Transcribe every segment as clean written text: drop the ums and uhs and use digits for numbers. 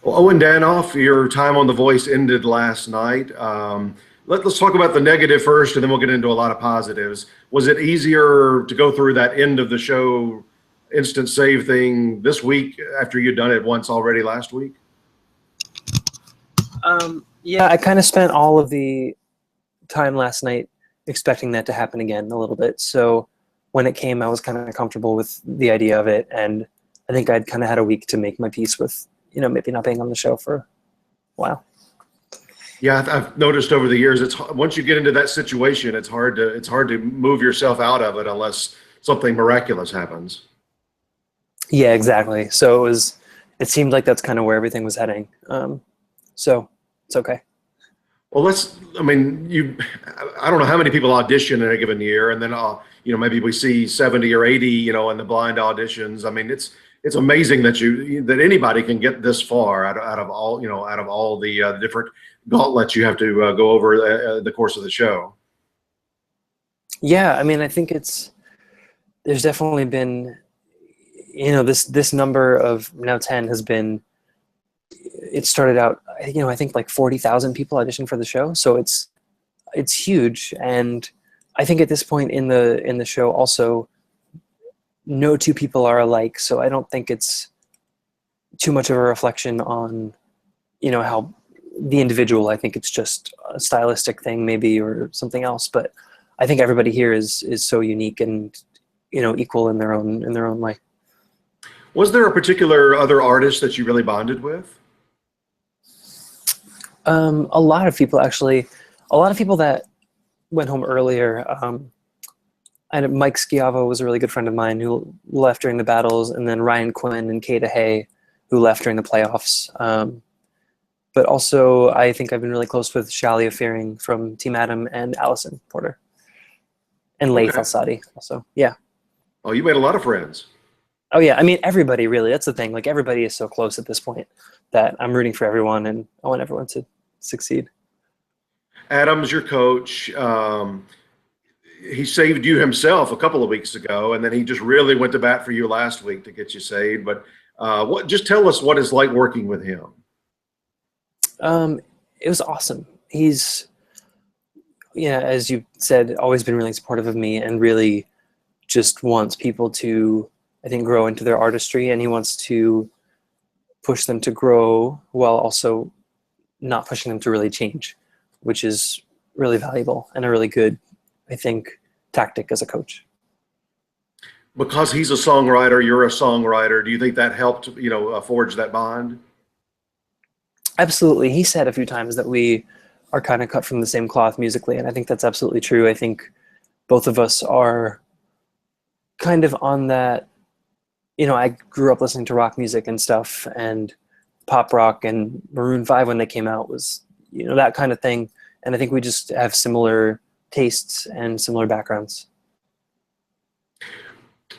Well, Owen Danoff, your time on The Voice ended last night. Let's talk about the negative first, and then we'll get into a lot of positives. Was it easier to go through that end of the show instant save thing this week after you'd done it once already last week? Yeah, I kind of spent all of the time last night expecting that to happen again a little bit. So when it came, I was kind of comfortable with the idea of it, and I think I'd kind of had a week to make my peace with, maybe not being on the show for a while. Yeah, I've noticed over the years, it's once you get into that situation, it's hard to move yourself out of it unless something miraculous happens. Yeah, exactly. So it seemed like that's kind of where everything was heading. So it's okay. Well, I don't know how many people audition in a given year, and then maybe we see 70 or 80, in the blind auditions. I mean, it's amazing that anybody can get this far out of all the different gauntlets you have to go over the course of the show. Yeah, I mean, I think there's definitely been, this number of now 10 has been. It started out, I think like 40,000 people auditioned for the show, so it's huge. And I think at this point in the show, also, no two people are alike. So I don't think it's too much of a reflection on, how the individual. I think it's just a stylistic thing, maybe, or something else. But I think everybody here is so unique and equal in their own way. Was there a particular other artist that you really bonded with? A lot of people, actually. A lot of people that went home earlier. And Mike Schiavo was a really good friend of mine who left during the battles, and then Ryan Quinn and Kata Hay, who left during the playoffs. But also, I think I've been really close with Shalia Fearing from Team Adam and Allison Porter. And Laith Al-Sadi also, yeah. Oh, you made a lot of friends. Oh, yeah. I mean, everybody, really. That's the thing. Like, everybody is so close at this point that I'm rooting for everyone, and I want everyone to succeed. Adam's your coach. He saved you himself a couple of weeks ago, and then he just really went to bat for you last week to get you saved. But just tell us what it's like working with him. It was awesome. He's, as you said, always been really supportive of me, and really just wants people to, I think, grow into their artistry, and he wants to push them to grow while also not pushing them to really change, which is really valuable and a really good, I think, tactic as a coach. Because he's a songwriter, you're a songwriter. Do you think that helped, forge that bond? Absolutely. He said a few times that we are kind of cut from the same cloth musically, and I think that's absolutely true. I think both of us are kind of on that. I grew up listening to rock music and stuff, and pop rock, and Maroon 5 when they came out was, that kind of thing. And I think we just have similar tastes and similar backgrounds.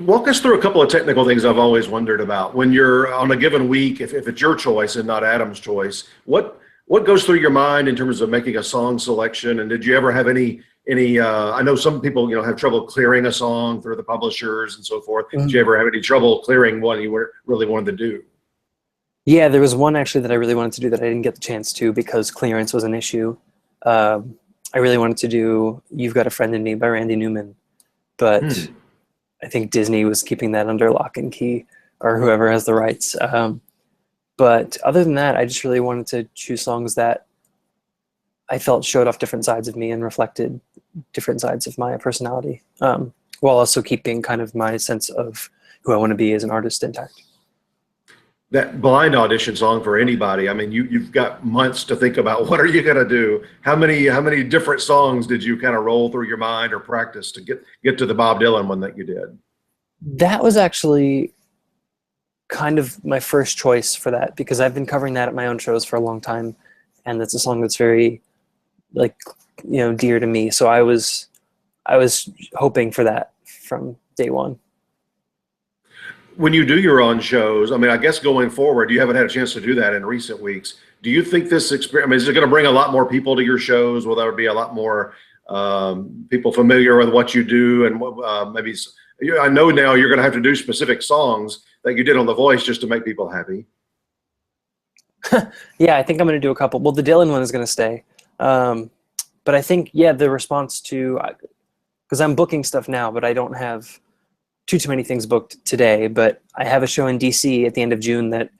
Walk us through a couple of technical things I've always wondered about. When you're on a given week, if it's your choice and not Adam's choice, what goes through your mind in terms of making a song selection? And did you ever have any I know some people have trouble clearing a song through the publishers and so forth. Did you ever have any trouble clearing one you really wanted to do? Yeah, there was one actually that I really wanted to do that I didn't get the chance to because clearance was an issue. I really wanted to do You've Got a Friend in Me by Randy Newman, but I think Disney was keeping that under lock and key, or whoever has the rights. But other than that, I just really wanted to choose songs that I felt showed off different sides of me and reflected different sides of my personality, while also keeping kind of my sense of who I want to be as an artist intact. That blind audition song for anybody, I mean, you've got months to think about what are you going to do. How many different songs did you kind of roll through your mind or practice to get to the Bob Dylan one that you did? That was actually kind of my first choice for that, because I've been covering that at my own shows for a long time, and that's a song that's very dear to me. So I was hoping for that from day one. When you do your own shows, I mean, I guess going forward, you haven't had a chance to do that in recent weeks. Do you think this experience, I mean, is it going to bring a lot more people to your shows? Will there be a lot more people familiar with what you do? And maybe, I know now you're going to have to do specific songs that you did on The Voice just to make people happy. Yeah, I think I'm going to do a couple. Well, the Dylan one is going to stay. But I think, yeah, the response to, because I'm booking stuff now, but I don't have too many things booked today. But I have a show in DC at the end of June that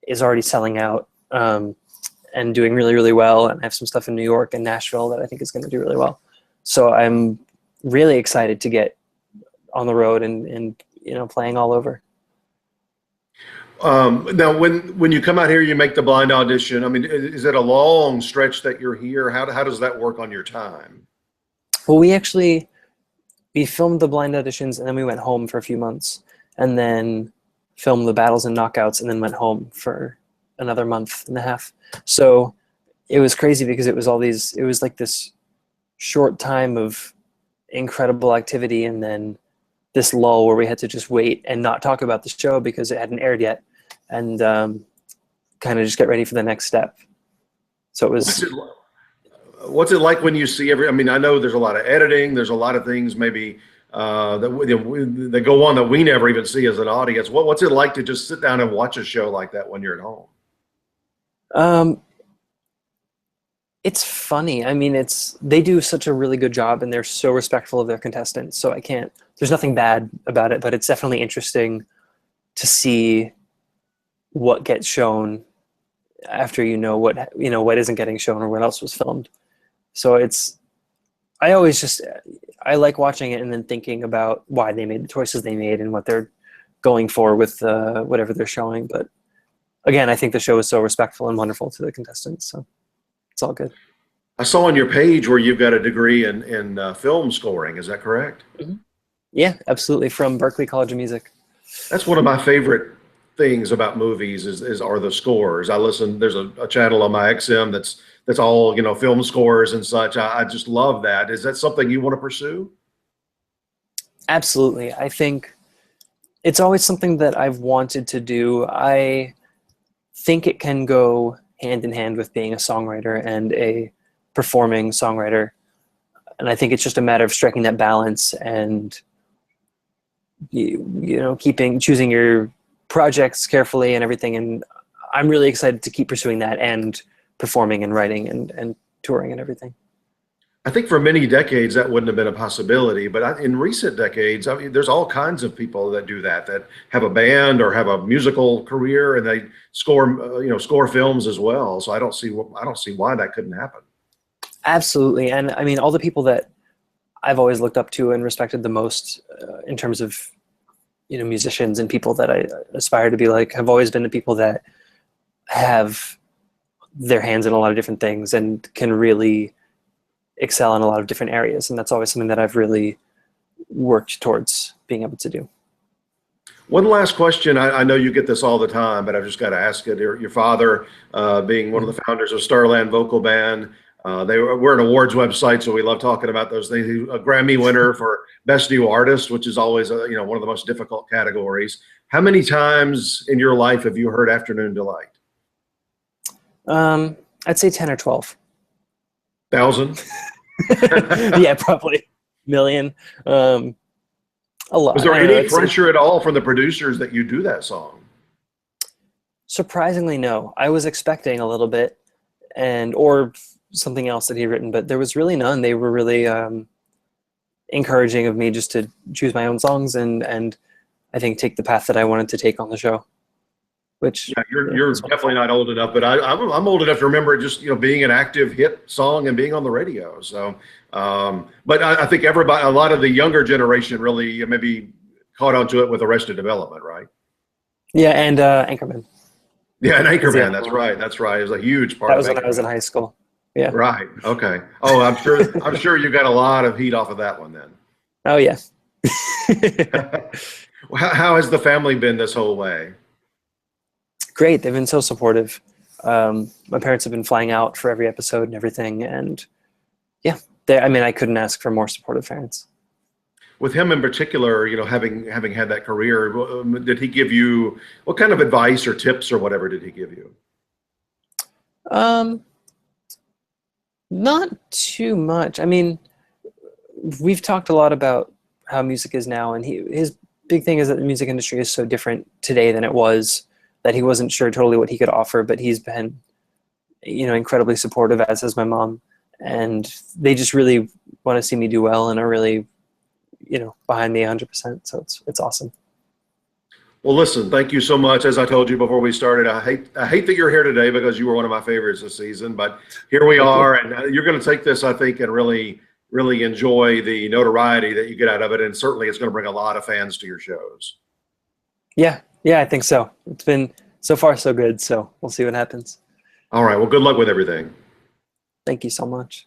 is already selling out and doing really, really well. And I have some stuff in New York and Nashville that I think is going to do really well. So I'm really excited to get on the road and playing all over. Now, when you come out here, you make the blind audition. I mean, is it a long stretch that you're here? How does that work on your time? Well, we filmed the blind auditions and then we went home for a few months and then filmed the battles and knockouts and then went home for another month and a half. So it was crazy because it was like this short time of incredible activity and then this lull where we had to just wait and not talk about the show because it hadn't aired yet and kind of just get ready for the next step. So it was... What's it like when you see I mean, I know there's a lot of editing, there's a lot of things maybe that go on that we never even see as an audience. What's it like to just sit down and watch a show like that when you're at home? It's funny. I mean, they do such a really good job and they're so respectful of their contestants. So there's nothing bad about it, but it's definitely interesting to see what gets shown after what isn't getting shown or what else was filmed. So I like watching it and then thinking about why they made the choices they made and what they're going for with whatever they're showing. But again, I think the show is so respectful and wonderful to the contestants. So it's all good. I saw on your page where you've got a degree in film scoring. Is that correct? Mm-hmm. Yeah, absolutely. From Berklee College of Music. That's one of my favorite things about movies are the scores. There's a channel on my XM that's all, film scores and such. I just love that. Is that something you want to pursue? Absolutely. I think it's always something that I've wanted to do. I think it can go hand in hand with being a songwriter and a performing songwriter. And I think it's just a matter of striking that balance and, choosing your projects carefully and everything. And I'm really excited to keep pursuing that and performing and writing and touring and everything. I think for many decades that wouldn't have been a possibility, but in recent decades, I mean, there's all kinds of people that do that have a band or have a musical career and they score films as well. So I don't see why that couldn't happen. Absolutely. And I mean, all the people that I've always looked up to and respected the most in terms of, musicians and people that I aspire to be like, have always been the people that have their hands in a lot of different things and can really excel in a lot of different areas. And that's always something that I've really worked towards being able to do. One last question. I know you get this all the time, but I've just got to ask it. Your father, being one of the founders of Starland Vocal Band, we're an awards website, so we love talking about those things. A Grammy winner for Best New Artist, which is always one of the most difficult categories. How many times in your life have you heard Afternoon Delight? I'd say 10 or 12. 1,000? Yeah, probably million. A lot. Was there any pressure at all from the producers that you do that song? Surprisingly, no. I was expecting a little bit, or something else that he'd written, but there was really none. They were really encouraging of me just to choose my own songs and I think take the path that I wanted to take on the show. Which you're definitely not old enough, but I'm old enough to remember just being an active hit song and being on the radio. So, but I think a lot of the younger generation really maybe caught onto it with Arrested Development, right? Yeah, and Anchorman. Yeah, and Anchorman. That's right. That's right. It was a huge part. That was when I was in high school. Yeah. Right. Okay. Oh, I'm sure you got a lot of heat off of that one then. Oh yeah. How has the family been this whole way? Great. They've been so supportive. My parents have been flying out for every episode and everything. And yeah, I couldn't ask for more supportive parents. With him in particular, having had that career, did he give you, what kind of advice or tips or whatever did he give you? Not too much. I mean, we've talked a lot about how music is now, and his big thing is that the music industry is so different today than it was that he wasn't sure totally what he could offer, but he's been, you know, incredibly supportive, as has my mom. And they just really want to see me do well and are really, you know, behind me 100%. So it's awesome. Well, listen, thank you so much. As I told you before we started, I hate that you're here today because you were one of my favorites this season, but here we are, and you're going to take this, I think, and really enjoy the notoriety that you get out of it. And certainly it's going to bring a lot of fans to your shows. Yeah, I think so. It's been so far so good. So we'll see what happens. All right. Well, good luck with everything. Thank you so much.